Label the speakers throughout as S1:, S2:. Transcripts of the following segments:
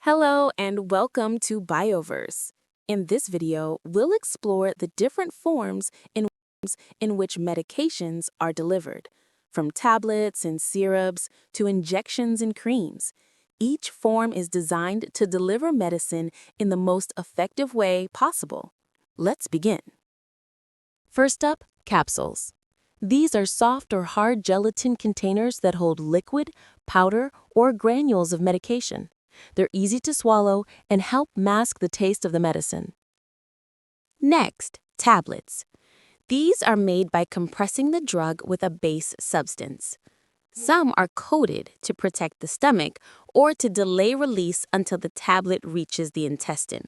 S1: Hello and welcome to Bioverse. In this video, we'll explore the different forms in which medications are delivered, from tablets and syrups to injections and creams. Each form is designed to deliver medicine in the most effective way possible. Let's begin. First up, capsules. These are soft or hard gelatin containers that hold liquid, powder, or granules of medication. They're easy to swallow and help mask the taste of the medicine. Next, tablets. These are made by compressing the drug with a base substance. Some are coated to protect the stomach or to delay release until the tablet reaches the intestine.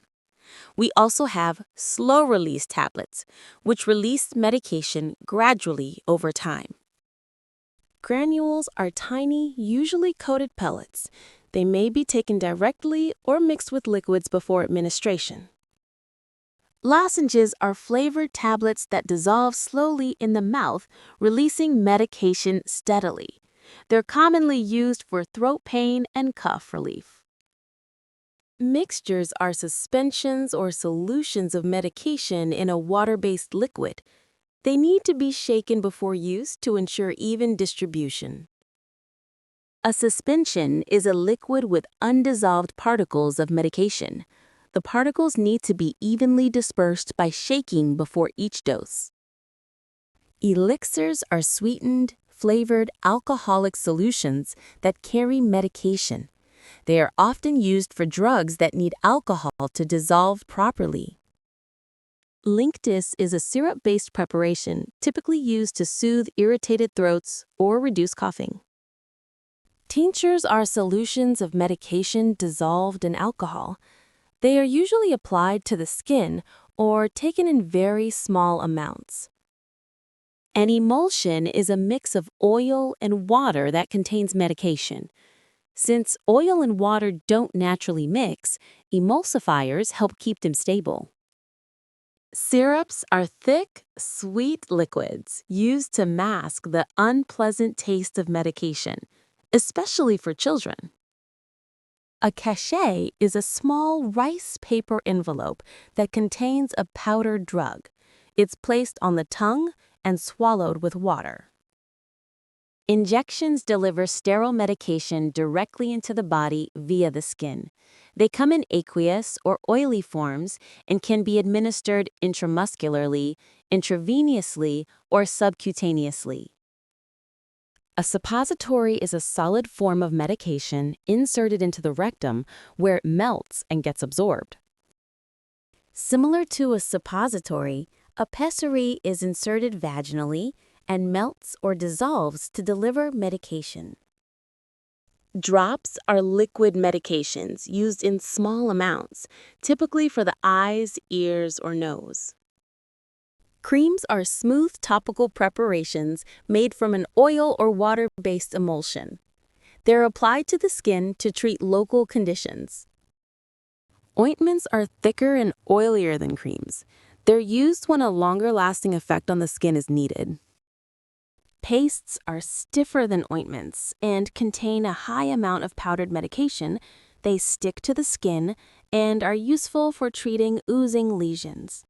S1: We also have slow-release tablets, which release medication gradually over time. Granules are tiny, usually coated pellets. They may be taken directly or mixed with liquids before administration. Lozenges are flavored tablets that dissolve slowly in the mouth, releasing medication steadily. They're commonly used for throat pain and cough relief. Mixtures are suspensions or solutions of medication in a water-based liquid. They need to be shaken before use to ensure even distribution. A suspension is a liquid with undissolved particles of medication. The particles need to be evenly dispersed by shaking before each dose. Elixirs are sweetened, flavored alcoholic solutions that carry medication. They are often used for drugs that need alcohol to dissolve properly. Linctus is a syrup-based preparation typically used to soothe irritated throats or reduce coughing. Tinctures are solutions of medication dissolved in alcohol. They are usually applied to the skin or taken in very small amounts. An emulsion is a mix of oil and water that contains medication. Since oil and water don't naturally mix, emulsifiers help keep them stable. Syrups are thick, sweet liquids used to mask the unpleasant taste of medication, especially for children. A cachet is a small rice paper envelope that contains a powdered drug. It's placed on the tongue and swallowed with water. Injections deliver sterile medication directly into the body via the skin. They come in aqueous or oily forms and can be administered intramuscularly, intravenously, or subcutaneously. A suppository is a solid form of medication inserted into the rectum where it melts and gets absorbed. Similar to a suppository, a pessary is inserted vaginally and melts or dissolves to deliver medication. Drops are liquid medications used in small amounts, typically for the eyes, ears, or nose. Creams are smooth topical preparations made from an oil or water-based emulsion. They're applied to the skin to treat local conditions. Ointments are thicker and oilier than creams. They're used when a longer-lasting effect on the skin is needed. Pastes are stiffer than ointments and contain a high amount of powdered medication. They stick to the skin and are useful for treating oozing lesions.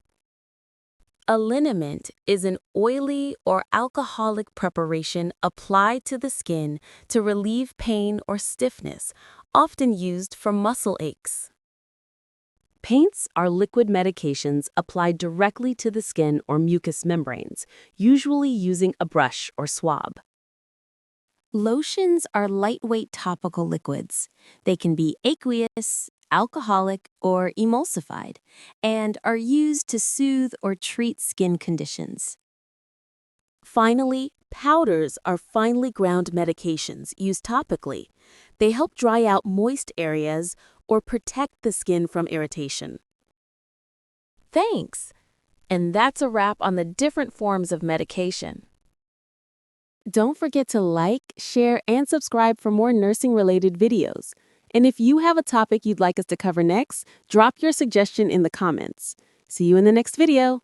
S1: A liniment is an oily or alcoholic preparation applied to the skin to relieve pain or stiffness, often used for muscle aches. Paints are liquid medications applied directly to the skin or mucous membranes, usually using a brush or swab. Lotions are lightweight topical liquids. They can be aqueous, alcoholic, or emulsified, and are used to soothe or treat skin conditions. Finally, powders are finely ground medications used topically. They help dry out moist areas or protect the skin from irritation. Thanks! And that's a wrap on the different forms of medication. Don't forget to like, share, and subscribe for more nursing-related videos. And if you have a topic you'd like us to cover next, drop your suggestion in the comments. See you in the next video.